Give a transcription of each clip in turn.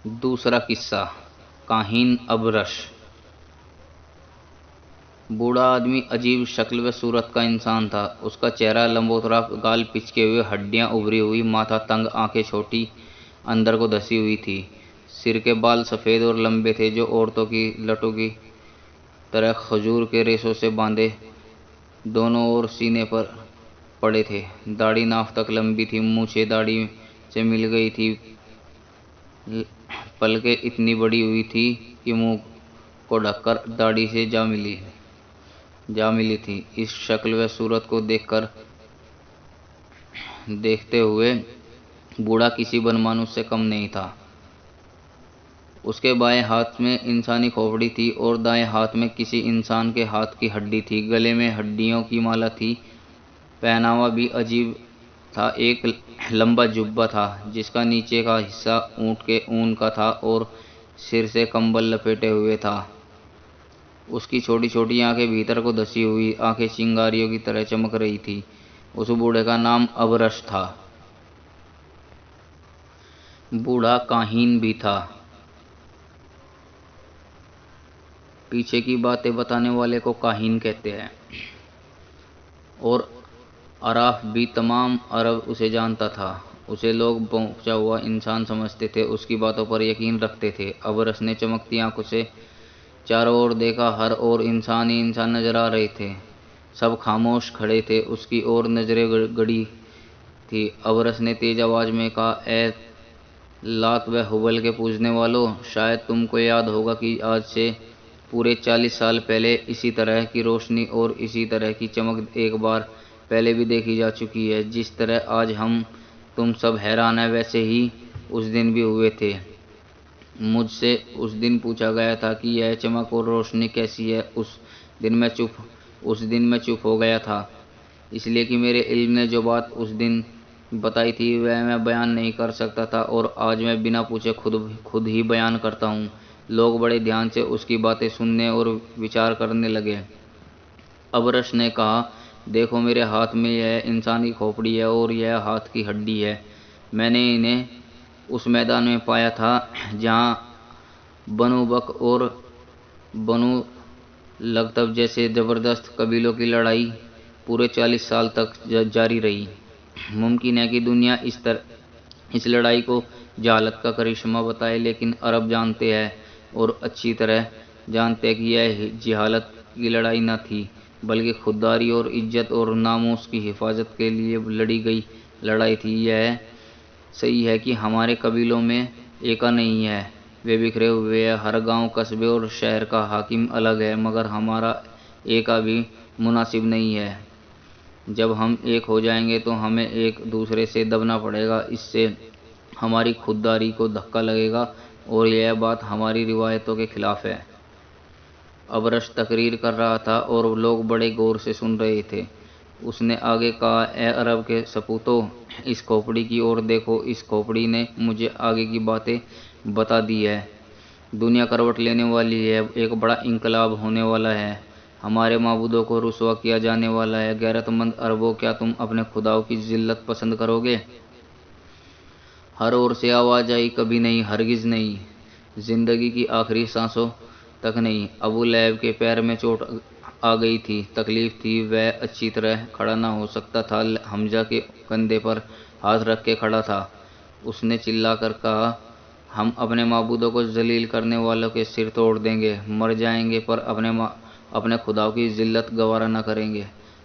دوسرا قصہ کاہن ابرش۔ بوڑھا آدمی عجیب شکل و صورت کا انسان تھا۔ اس کا چہرہ لمبوترا، گال پچکے ہوئے، ہڈیاں ابھری ہوئی، ماتھا تنگ، آنکھیں چھوٹی اندر کو دھسی ہوئی تھی۔ سر کے بال سفید اور لمبے تھے جو عورتوں کی لٹوں کی طرح کھجور کے ریشوں سے باندھے دونوں اور سینے پر پڑے تھے۔ داڑھی ناف تک لمبی تھی، مونچھیں داڑھی سے مل گئی تھی، پلکیں اتنی بڑی ہوئی تھی کہ منہ کو ڈھک کر داڑھی سے جا ملی تھی۔ اس شکل و صورت کو دیکھتے ہوئے بوڑھا کسی بنمانوس سے کم نہیں تھا۔ اس کے بائیں ہاتھ میں انسانی کھوپڑی تھی اور دائیں ہاتھ میں کسی انسان کے ہاتھ کی ہڈی تھی۔ گلے میں ہڈیوں کی مالا تھی۔ پہناوا بھی عجیب تھا۔ ایک لمبا جبہ تھا جس کا نیچے کا حصہ اونٹ کے اون کا تھا اور سر سے کمبل لپیٹے ہوئے تھا۔ اس کی چھوٹی چھوٹی آنکھیں بھیتر کو دھسی ہوئی آنکھیں چنگاریوں کی طرح چمک رہی تھی۔ اس بوڑھے کا نام ابرش تھا۔ بوڑھا کاہن بھی تھا۔ پیچھے کی باتیں بتانے والے کو کاہن کہتے ہیں، اور عراف بھی تمام عرب اسے جانتا تھا۔ اسے لوگ پہنچا ہوا انسان سمجھتے تھے، اس کی باتوں پر یقین رکھتے تھے۔ ابرش نے چمکتی آنکھوں سے چاروں اور دیکھا۔ ہر اور انسان ہی انسان نظر آ رہے تھے۔ سب خاموش کھڑے تھے، اس کی اور نظریں گڑی تھی۔ ابرش نے تیز آواز میں کہا، اے لات و حبل کے پوجنے والوں، شاید تم کو یاد ہوگا کہ آج سے پورے 40 سال پہلے اسی طرح کی روشنی اور اسی طرح کی چمک ایک بار پہلے بھی دیکھی جا چکی ہے۔ جس طرح آج ہم تم سب حیران ہیں، ویسے ہی اس دن بھی ہوئے تھے۔ مجھ سے اس دن پوچھا گیا تھا کہ یہ چمک اور روشنی کیسی ہے۔ اس دن میں چپ ہو گیا تھا، اس لیے کہ میرے علم نے جو بات اس دن بتائی تھی وہ میں بیان نہیں کر سکتا تھا، اور آج میں بنا پوچھے خود ہی بیان کرتا ہوں۔ لوگ بڑے دھیان سے اس کی باتیں سننے اور وچار کرنے لگے۔ ابرش نے کہا، دیکھو میرے ہاتھ میں یہ انسانی کھوپڑی ہے اور یہ ہاتھ کی ہڈی ہے۔ میں نے انہیں اس میدان میں پایا تھا جہاں بنو بک اور بنو لغتب جیسے زبردست قبیلوں کی لڑائی پورے 40 سال تک جاری رہی۔ ممکن ہے کہ دنیا اس لڑائی کو جہالت کا کرشمہ بتائے، لیکن عرب جانتے ہیں اور اچھی طرح جانتے ہیں کہ یہ جہالت کی لڑائی نہ تھی، بلکہ خودداری اور عزت اور ناموس کی حفاظت کے لیے لڑی گئی لڑائی تھی۔ یہ صحیح ہے کہ ہمارے قبیلوں میں ایکا نہیں ہے، وہ بکھرے ہوئے ہیں، ہر گاؤں، قصبے اور شہر کا حاکم الگ ہے، مگر ہمارا ایکا بھی مناسب نہیں ہے۔ جب ہم ایک ہو جائیں گے تو ہمیں ایک دوسرے سے دبنا پڑے گا، اس سے ہماری خودداری کو دھکا لگے گا اور یہ بات ہماری روایتوں کے خلاف ہے۔ ابرش تقریر کر رہا تھا اور لوگ بڑے غور سے سن رہے تھے۔ اس نے آگے کہا، اے عرب کے سپوتوں، اس کھوپڑی کی اور دیکھو۔ اس کھوپڑی نے مجھے آگے کی باتیں بتا دی ہیں۔ دنیا کروٹ لینے والی ہے، ایک بڑا انقلاب ہونے والا ہے، ہمارے معبودوں کو رسوا کیا جانے والا ہے۔ غیرت مند عربوں، کیا تم اپنے خداؤں کی ذلت پسند کرو گے؟ ہر اور سے آواز آئی، کبھی نہیں، ہرگز نہیں، زندگی کی آخری سانسوں تک نہیں۔ ابو لہب کے پیر میں چوٹ آ گئی تھی، تکلیف تھی، وہ اچھی طرح کھڑا نہ ہو سکتا تھا۔ حمزہ کے کندھے پر ہاتھ رکھ کے کھڑا تھا۔ اس نے چلا کر کہا، ہم اپنے معبودوں کو ذلیل کرنے والوں کے سر توڑ دیں گے، مر جائیں گے، پر اپنے خداؤں کی ذلت گوارا نہ کریں گے۔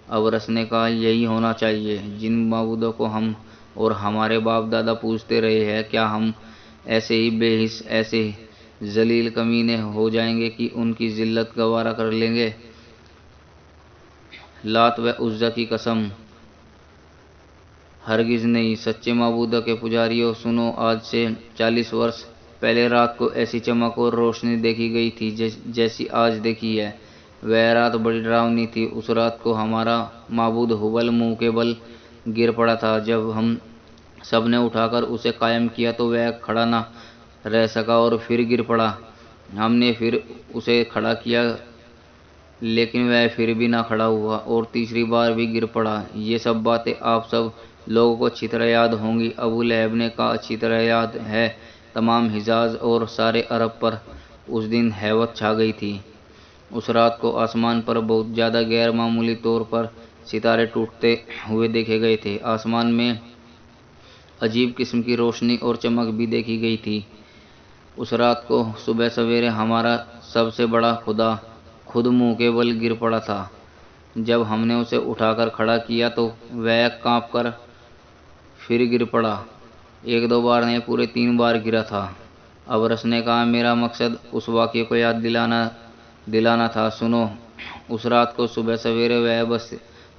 ابرش نے کہا، یہی ہونا چاہیے، جن معبودوں کو ہم اور ہمارے باپ دادا پوجتے رہے ہیں، کیا ہم ایسے ہی بے حس، ایسے ذلیل کمینے ہو جائیں گے کہ ان کی ذلت گوارا کر لیں گے؟ لات و عزا کی قسم، ہرگز نہیں۔ سچے معبودوں کے پجاریوں، سنو، آج سے 40 برس پہلے رات کو ایسی چمک اور روشنی دیکھی گئی تھی جیسی آج دیکھی ہے۔ وہ رات بڑی ڈراؤنی تھی۔ اس رات کو ہمارا معبود حبل منہ کے بل گر پڑا تھا۔ جب ہم سب نے اٹھا کر اسے قائم کیا تو وہ کھڑا نہ رہ سکا اور پھر گر پڑا۔ ہم نے پھر اسے کھڑا کیا لیکن وہ پھر بھی نہ کھڑا ہوا اور تیسری بار بھی گر پڑا۔ یہ سب باتیں آپ سب لوگوں کو اچھی طرح یاد ہوں گی۔ ابو لہب نے کہا، اچھی طرح یاد ہے، تمام حجاز اور سارے عرب پر اس دن ہیبت چھا گئی تھی۔ اس رات کو آسمان پر بہت زیادہ غیر معمولی طور پر ستارے ٹوٹتے ہوئے دیکھے گئے تھے۔ آسمان میں عجیب قسم کی روشنی اور چمک بھی دیکھی گئی تھی۔ اس رات کو صبح سویرے ہمارا سب سے بڑا خدا خود منہ کے بل گر پڑا تھا۔ جب ہم نے اسے اٹھا کر کھڑا کیا تو وہ کانپ کر پھر گر پڑا۔ ایک دو بار نہیں، پورے 3 بار گرا تھا۔ ابرص نے کہا، میرا مقصد اس واقعے کو یاد دلانا تھا۔ سنو، اس رات کو صبح سویرے وہ بس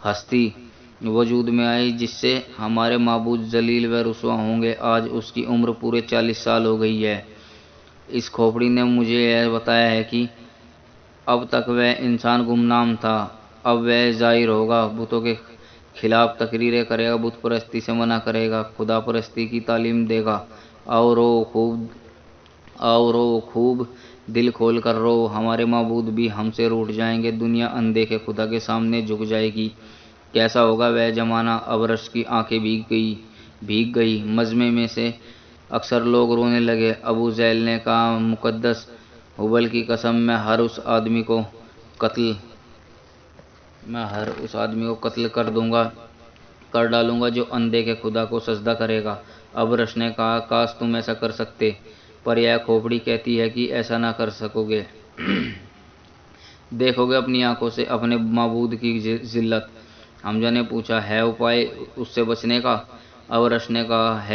ہستی وجود میں آئی جس سے ہمارے معبود ذلیل و رسوا ہوں گے۔ آج اس کی عمر پورے 40 سال ہو گئی ہے۔ اس کھوپڑی نے مجھے یہ بتایا ہے کہ اب تک وہ انسان گمنام تھا، اب وہ ظاہر ہوگا، بتوں کے خلاف تقریریں کرے گا، بت پرستی سے منع کرے گا، خدا پرستی کی تعلیم دے گا۔ آؤ رو خوب دل کھول کر رو، ہمارے معبود بھی ہم سے روٹھ جائیں گے، دنیا اندیکھے خدا کے سامنے جھک جائے گی۔ کیسا ہوگا وہ زمانہ؟ ابرص کی آنکھیں بھیگ گئی۔ مجمع میں سے اکثر لوگ رونے لگے۔ ابو جہل نے کہا، مقدس ہبل کی قسم، میں ہر اس آدمی کو قتل کر ڈالوں گا جو اندیکھے خدا کو سجدہ کرے گا۔ ابرص نے کہا، کاش تم ایسا کر سکتے، پر یہ کھوپڑی کہتی ہے کہ ایسا نہ کر سکو گے۔ دیکھو گے اپنی آنکھوں سے اپنے معبود کی ذلت۔ حمزہ نے پوچھا، ہے اپائے اس سے بچنے کا؟ ابرص نے کہا،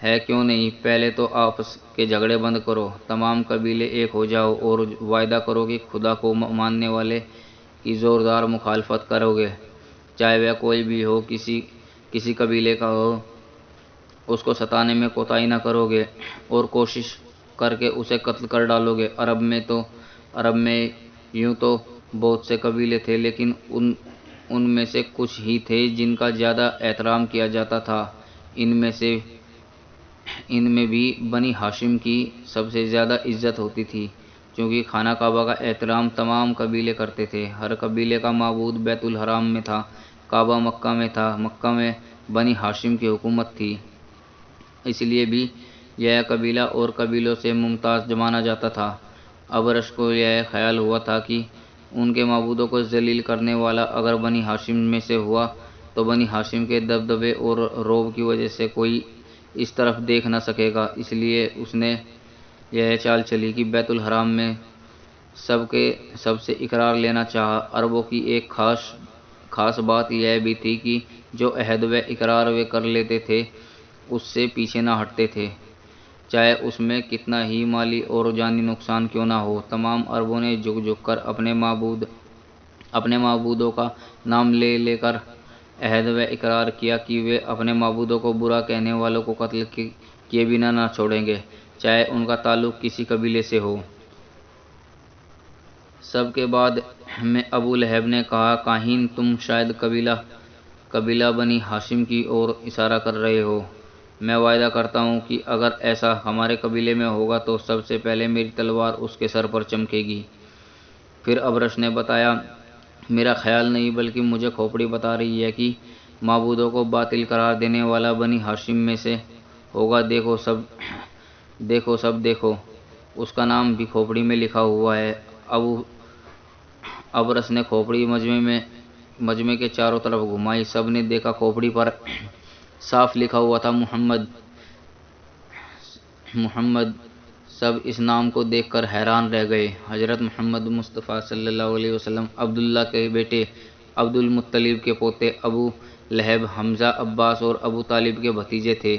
ہے کیوں نہیں؟ پہلے تو آپس کے جھگڑے بند کرو، تمام قبیلے ایک ہو جاؤ اور وعدہ کرو کہ خدا کو ماننے والے کی زوردار مخالفت کرو گے، چاہے وہ کوئی بھی ہو، کسی قبیلے کا ہو، اس کو ستانے میں کوتاہی نہ کرو گے اور کوشش کر کے اسے قتل کر ڈالو گے۔ عرب میں یوں تو بہت سے قبیلے تھے، لیکن ان میں سے کچھ ہی تھے جن کا زیادہ احترام کیا جاتا تھا۔ ان میں بھی بنی ہاشم کی سب سے زیادہ عزت ہوتی تھی، چونکہ خانہ کعبہ کا احترام تمام قبیلے کرتے تھے۔ ہر قبیلے کا معبود بیت الحرام میں تھا، کعبہ مکہ میں تھا، مکہ میں بنی ہاشم کی حکومت تھی، اس لیے بھی یہ قبیلہ اور قبیلوں سے ممتاز مانا جاتا تھا۔ ابرص کو یہ خیال ہوا تھا کہ ان کے معبودوں کو ذلیل کرنے والا اگر بنی ہاشم میں سے ہوا تو بنی ہاشم کے دبدبے اور رعب کی وجہ سے کوئی اس طرف دیکھ نہ سکے گا، اس لیے اس نے یہ چال چلی کہ بیت الحرام میں سب سے اقرار لینا چاہا۔ عربوں کی ایک خاص بات یہ بھی تھی کہ جو عہد و اقرار وہ کر لیتے تھے اس سے پیچھے نہ ہٹتے تھے، چاہے اس میں کتنا ہی مالی اور جانی نقصان کیوں نہ ہو۔ تمام عربوں نے جھک کر اپنے معبودوں کا نام لے کر عہد و اقرار کیا کہ وہ اپنے معبودوں کو برا کہنے والوں کو قتل کیے بنا نہ چھوڑیں گے، چاہے ان کا تعلق کسی قبیلے سے ہو۔ سب کے بعد میں ابو لہب نے کہا، کاہن، تم شاید قبیلہ بنی ہاشم کی اور اشارہ کر رہے ہو۔ میں وعدہ کرتا ہوں کہ اگر ایسا ہمارے قبیلے میں ہوگا تو سب سے پہلے میری تلوار اس کے سر پر چمکے گی۔ پھر ابرص نے بتایا، میرا خیال نہیں بلکہ مجھے کھوپڑی بتا رہی ہے کہ معبودوں کو باطل قرار دینے والا بنی ہاشم میں سے ہوگا۔ دیکھو، اس کا نام بھی کھوپڑی میں لکھا ہوا ہے۔ ابرص نے کھوپڑی مجمع کے چاروں طرف گھمائی۔ سب نے دیکھا کھوپڑی پر صاف لکھا ہوا تھا، محمد۔ سب اس نام کو دیکھ کر حیران رہ گئے۔ حضرت محمد مصطفیٰ صلی اللہ علیہ وسلم عبداللہ کے بیٹے، عبد المطلب کے پوتے، ابو لہب، حمزہ، عباس اور ابو طالب کے بھتیجے تھے۔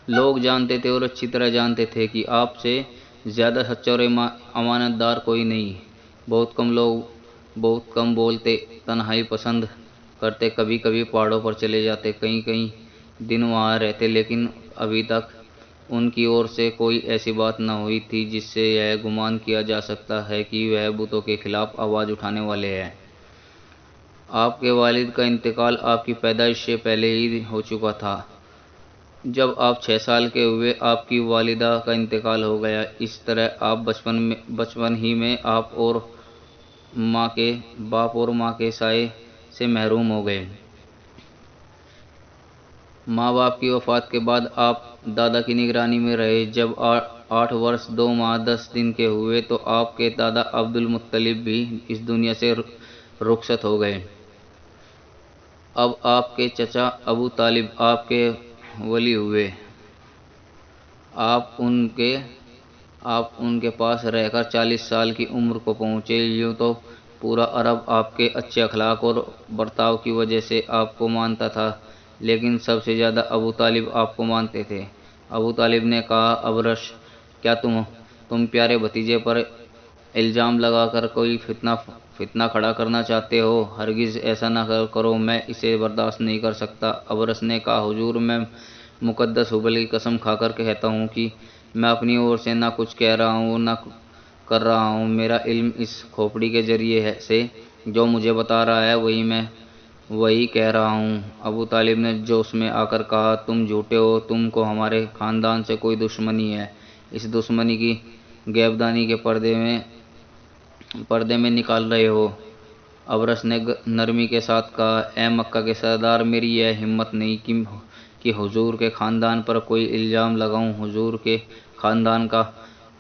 لوگ جانتے تھے اور اچھی طرح جانتے تھے کہ آپ سے زیادہ سچا اور امانت دار کوئی نہیں۔ بہت کم بولتے، تنہائی پسند کرتے، کبھی کبھی پہاڑوں پر چلے جاتے، کئی دن وہاں رہتے، لیکن ابھی تک ان کی اور سے کوئی ایسی بات نہ ہوئی تھی جس سے یہ گمان کیا جا سکتا ہے کہ وہ بتوں کے خلاف آواز اٹھانے والے ہیں۔ آپ کے والد کا انتقال آپ کی پیدائش سے پہلے ہی ہو چکا تھا۔ جب آپ 6 سال کے ہوئے آپ کی والدہ کا انتقال ہو گیا۔ اس طرح آپ بچپن ہی میں باپ اور ماں کے سائے سے محروم ہو گئے۔ ماں باپ کی وفات کے بعد آپ دادا کی نگرانی میں رہے۔ جب 8 برس 2 ماہ 10 دن کے ہوئے تو آپ کے دادا عبد المطلب بھی اس دنیا سے رخصت ہو گئے۔ اب آپ کے چچا ابو طالب آپ کے ولی ہوئے۔ آپ ان کے پاس رہ کر 40 سال کی عمر کو پہنچے۔ یوں تو پورا عرب آپ کے اچھے اخلاق اور برتاؤ کی وجہ سے آپ کو مانتا تھا، لیکن سب سے زیادہ ابو طالب آپ کو مانتے تھے۔ ابو طالب نے کہا، ابرش، کیا تم پیارے بھتیجے پر الزام لگا کر کوئی فتنہ کھڑا کرنا چاہتے ہو؟ ہرگز ایسا نہ کرو، میں اسے برداشت نہیں کر سکتا۔ ابرس نے کہا، حضور، میں مقدس حبل کی قسم کھا کر کہتا ہوں کہ میں اپنی اور سے نہ کچھ کہہ رہا ہوں نہ کر رہا ہوں۔ میرا علم اس کھوپڑی کے ذریعے سے جو مجھے بتا رہا ہے وہی کہہ رہا ہوں۔ ابو طالب نے جوش میں آ کر کہا، تم جھوٹے ہو، تم کو ہمارے خاندان سے کوئی دشمنی ہے۔ اس دشمنی کی غیبدانی کے پردے میں نکال رہے ہو۔ ابرس نے نرمی کے ساتھ کہا، اے مکہ کے سردار، میری یہ ہمت نہیں کہ حضور کے خاندان پر کوئی الزام لگاؤں۔ حضور کے خاندان کا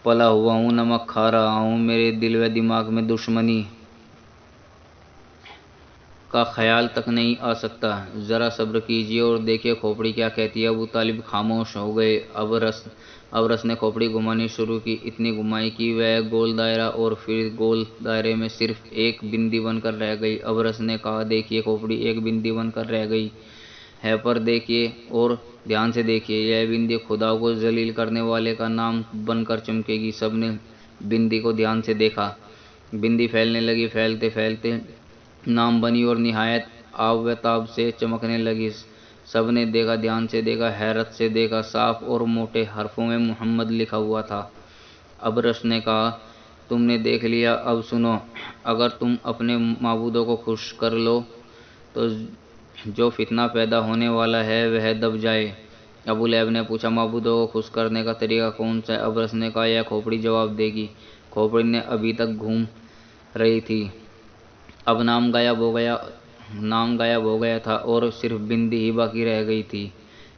پلا ہوا ہوں، نمک کھا رہا ہوں، میرے دل و دماغ میں دشمنی کا خیال تک نہیں آ سکتا۔ ذرا صبر کیجیے اور دیکھیے کھوپڑی کیا کہتی ہے۔ ابو طالب خاموش ہو گئے۔ ابرس نے کھوپڑی گھمانی شروع کی، اتنی گھمائی کہ وہ گول دائرہ اور پھر گول دائرے میں صرف ایک بندی بن کر رہ گئی۔ ابرس نے کہا، دیکھیے کھوپڑی ایک بندی بن کر رہ گئی ہے، پر دیکھیے اور دھیان سے دیکھیے، یہ بندی خدا کو ذلیل کرنے والے کا نام بن کر چمکے گی۔ سب نے بندی کو دھیان سے دیکھا۔ بندی پھیلنے لگی، پھیلتے پھیلتے نام بنی اور نہایت آب و تاب سے چمکنے لگی۔ سب نے دیکھا، دھیان سے دیکھا، حیرت سے دیکھا، صاف اور موٹے حرفوں میں محمد لکھا ہوا تھا۔ ابرش نے کہا، تم نے دیکھ لیا، اب سنو، اگر تم اپنے معبودوں کو خوش کر لو تو جو فتنہ پیدا ہونے والا ہے وہ دب جائے۔ ابو لہب نے پوچھا، معبودوں کو خوش کرنے کا طریقہ کون سا ہے؟ ابرس نے کہا، یہ کھوپڑی جواب دے گی۔ کھوپڑی نے ابھی تک گھوم رہی تھی، اب نام غائب ہو گیا تھا اور صرف بندی ہی باقی رہ گئی تھی۔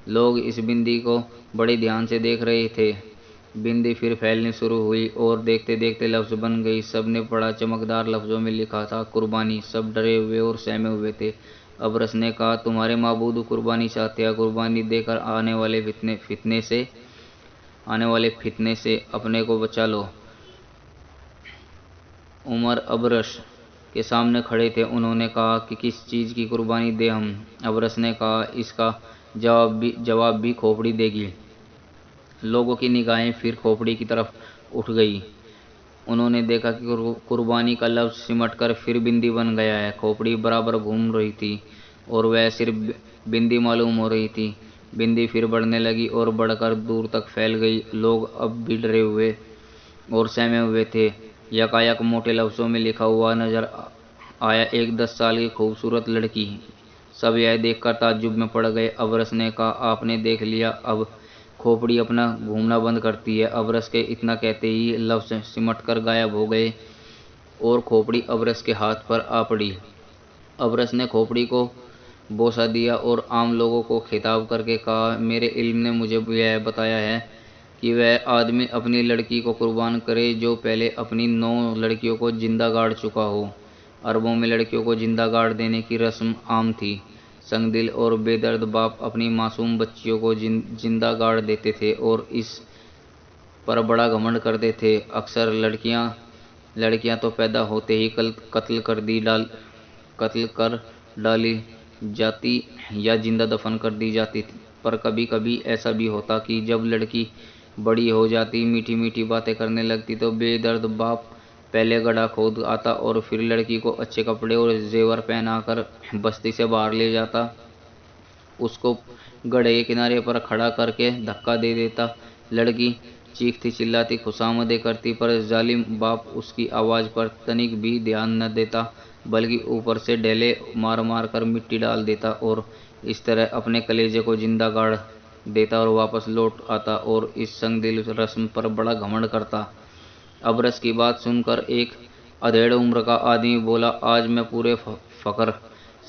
لوگ اس بندی کو بڑے دھیان سے دیکھ رہے تھے۔ بندی پھر پھیلنی شروع ہوئی اور دیکھتے دیکھتے لفظ بن گئی۔ سب نے بڑا چمکدار لفظوں میں لکھا تھا، قربانی۔ سب ڈرے ہوئے اور سہمے ہوئے تھے۔ ابرس نے کہا، تمہارے معبود قربانی چاہتے ہیں، قربانی دے کر آنے والے فتنے سے اپنے کو بچا لو۔ عمر ابرش کے سامنے کھڑے تھے۔ انہوں نے کہا کہ کس چیز کی قربانی دیں ہم؟ ابرس نے کہا، اس کا جواب بھی کھوپڑی دے گی۔ لوگوں کی نگاہیں پھر کھوپڑی کی طرف اٹھ گئی۔ انہوں نے دیکھا کہ قربانی کا لفظ سمٹ کر پھر بندی بن گیا ہے۔ کھوپڑی برابر گھوم رہی تھی اور وہ صرف بندی معلوم ہو رہی تھی۔ بندی پھر بڑھنے لگی اور بڑھ کر دور تک پھیل گئی۔ لوگ اب بھی ڈرے ہوئے اور سہمے ہوئے تھے۔ یکایک موٹے لفظوں میں لکھا ہوا نظر آیا، ایک 10 سال کی خوبصورت لڑکی۔ سب یہ دیکھ کر تعجب میں پڑ گئے۔ ابرس نے کہا، آپ نے دیکھ لیا، اب کھوپڑی اپنا گھومنا بند کرتی ہے۔ ابرس کے اتنا کہتے ہی لفظ سمٹ کر غائب ہو گئے اور کھوپڑی ابرس کے ہاتھ پر آ پڑی۔ ابرس نے کھوپڑی کو بوسہ دیا اور عام لوگوں کو خطاب کر کے کہا، میرے علم نے مجھے یہ بتایا ہے کہ وہ آدمی اپنی لڑکی کو قربان کرے جو پہلے اپنی 9 لڑکیوں کو زندہ گاڑ چکا ہو۔ عربوں میں لڑکیوں کو زندہ گاڑ دینے کی رسم عام تھی۔ سنگ دل اور بے درد باپ اپنی معصوم بچیوں کو زندہ گاڑ دیتے تھے اور اس پر بڑا گھمنڈ کرتے تھے۔ اکثر لڑکیاں تو پیدا ہوتے ہی قتل کر ڈالی جاتی یا زندہ دفن کر دی جاتی، پر کبھی کبھی ایسا بھی ہوتا کہ جب لڑکی بڑی ہو جاتی، میٹھی میٹھی باتیں کرنے لگتی تو بے درد باپ پہلے گڑھا کھود آتا اور پھر لڑکی کو اچھے کپڑے اور زیور پہنا کر بستی سے باہر لے جاتا، اس کو گڑھے کے کنارے پر کھڑا کر کے دھکا دے دیتا۔ لڑکی چیختی چلاتی خوشامدیں کرتی، پر ظالم باپ اس کی آواز پر تنک بھی دھیان نہ دیتا، بلکہ اوپر سے ڈھیلے مار مار کر مٹی ڈال دیتا اور اس طرح اپنے کلیجے کو زندہ گاڑ دیتا اور واپس لوٹ آتا اور اس سنگ دل رسم پر بڑا گھمنڈ کرتا۔ ابرس کی بات سن کر ایک ادھیڑ عمر کا آدمی بولا، آج میں پورے فخر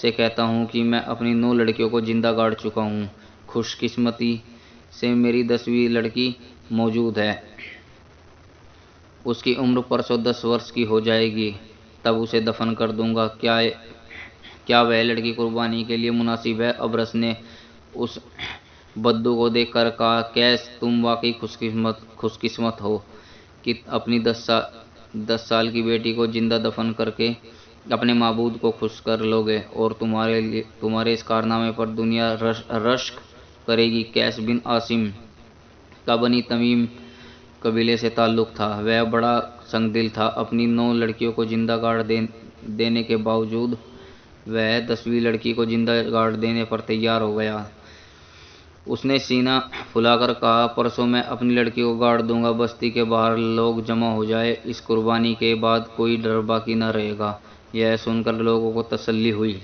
سے کہتا ہوں کہ میں اپنی 9 لڑکیوں کو زندہ گاڑ چکا ہوں۔ خوش قسمتی سے میری 10ویں لڑکی موجود ہے۔ اس کی عمر پرسوں 10 برس کی ہو جائے گی، تب اسے دفن کر دوں گا۔ کیا وہ لڑکی قربانی کے لیے مناسب ہے؟ ابرص نے اس بدو کو دیکھ کر کہا، قیس تم واقعی خوش قسمت ہو کہ اپنی 10 سال کی بیٹی کو زندہ دفن کر کے اپنے معبود کو خوش کر لو گے، اور تمہارے اس کارنامے پر دنیا رشک کرے گی۔ قیس بن عاصم کا بنی تمیم قبیلے سے تعلق تھا۔ وہ بڑا سنگ دل تھا۔ اپنی 9 لڑکیوں کو زندہ گاڑ دینے کے باوجود وہ 10ویں لڑکی کو زندہ گاڑ دینے پر تیار ہو گیا۔ اس نے سینہ پھلا کر کہا، پرسوں میں اپنی لڑکی کو گاڑ دوں گا، بستی کے باہر لوگ جمع ہو جائے، اس قربانی کے بعد کوئی ڈر باقی نہ رہے گا۔ یہ سن کر لوگوں کو تسلی ہوئی۔